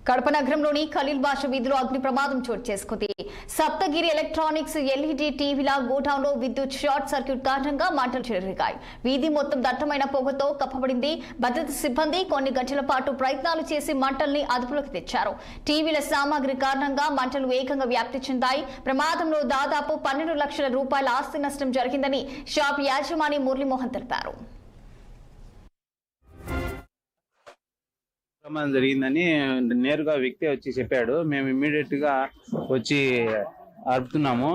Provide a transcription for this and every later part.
కడప నగరంలోని ఖలీల్ బాషా వీధిలో అగ్ని ప్రమాదం చోటు చేసుకుంది. సప్తగిరి ఎలక్ట్రానిక్స్ ఎల్ఈడి టీవీల గోడౌన్లో విద్యుత్ షార్ట్ సర్క్యూట్ కారణంగా మంటలు చెలరేగాయి. వీధి మొత్తం దట్టమైన పొగతో కప్పబడింది. భద్రతా సిబ్బంది కొన్ని గంటల పాటు ప్రయత్నాలు చేసి మంటల్ని అదుపులోకి తెచ్చారు. టీవీల సామాగ్రి కారణంగా మంటలు వేగంగా వ్యాప్తి చెందాయి. ప్రమాదంలో దాదాపు 12 లక్షల రూపాయల ఆస్తి నష్టం జరిగిందని షాప్ యాజమాని మురళీమోహన్ తెలిపారు. ప్రమాదం జరిగిందని నేరుగా వ్యక్తి వచ్చి చెప్పాడు. మేము ఇమ్మీడియట్ గా వచ్చి అరుపుతున్నాము.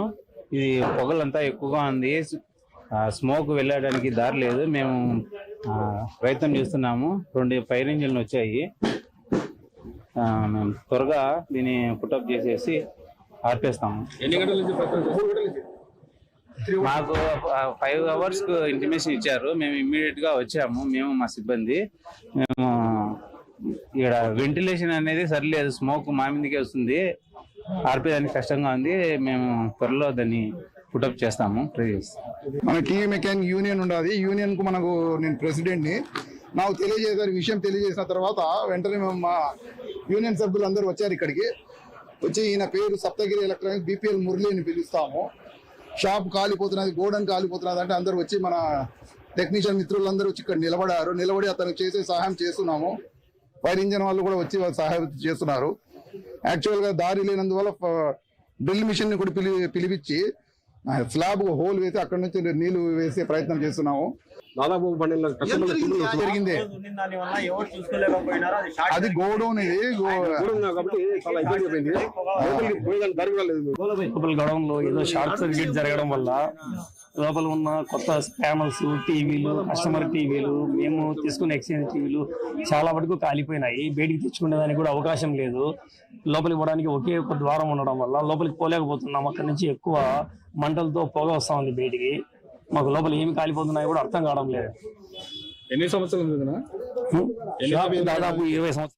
ఇది పొగలంతా ఎక్కువగా ఉంది, స్మోక్ వెళ్ళడానికి దారి లేదు. మేము ప్రయత్నం చేస్తున్నాము. 2 ఫైర్ ఇంజిన్లు వచ్చాయి. మేము త్వరగా దీన్ని పుటప్ చేసేసి ఆర్పేస్తాము. మాకు 5 hours ఇంటిమేషన్ ఇచ్చారు. మేము ఇమ్మీడియట్ గా వచ్చాము. మేము మా సిబ్బంది ఇక్కడ వెంటిలేషన్ అనేది సరిలేదు, స్మోక్ మా మీదకే వస్తుంది. ఆర్పేదానికి కష్టంగా ఉంది. మేము త్వరలో దాన్ని పుటప్ చేస్తాము, ట్రై చేస్తాం. మన టీవీ మెకానిక్ యూనియన్ ఉండదు. యూనియన్ కు నేను ప్రెసిడెంట్ ని. నాకు తెలియజేశారు. విషయం తెలియజేసిన తర్వాత వెంటనే మేము మా యూనియన్ సభ్యులు అందరూ వచ్చారు. ఇక్కడికి వచ్చి ఈయన పేరు సప్తగిరి ఎలక్ట్రానిక్స్ బిపిఎల్ మురళిని పిలుస్తాము. షాప్ కాలిపోతున్నది, గోడౌన్ కాలిపోతున్నది అంటే అందరు వచ్చి మన టెక్నీషియన్ మిత్రులందరూ వచ్చి ఇక్కడ నిలబడి అతనికి చేసే సహాయం చేస్తున్నాము. ఫైర్ ఇంజన్ వాళ్ళు కూడా వచ్చి వాళ్ళు సహాయం చేస్తున్నారు. యాక్చువల్ గా దారి లేనందువల్ల డ్రిల్ మిషన్ ని కూడా పిలిపించి స్లాబ్ హోల్ వేసి అక్కడ నుంచి నీళ్లు వేసే ప్రయత్నం చేస్తున్నాము. దాదాపు జరిగింది. అది గోడౌన్, గోడౌన్ లో ఏదో షార్ట్ సర్క్యూట్ జరగడం వల్ల లోపల ఉన్న కొత్త ప్యానల్స్, టీవీలు, కస్టమర్ టీవీలు, మేము తీసుకున్న ఎక్స్చేంజ్ టీవీలు చాలా వరకు కాలిపోయినాయి. బయటికి తెచ్చుకునేదానికి కూడా అవకాశం లేదు. లోపలికి పోవడానికి ఒకే ఒక ద్వారం ఉండడం వల్ల లోపలికి పోలేకపోతున్నాం. అక్కడి నుంచి ఎక్కువ మంటలతో పొగ వస్తా ఉంది బయటికి. మాకు లోపల ఏమి కాలిపోతున్నాయో కూడా అర్థం కావడం లేదు. ఎన్ని సంవత్సరాలు దాదాపు 20 సంవత్సరాలు.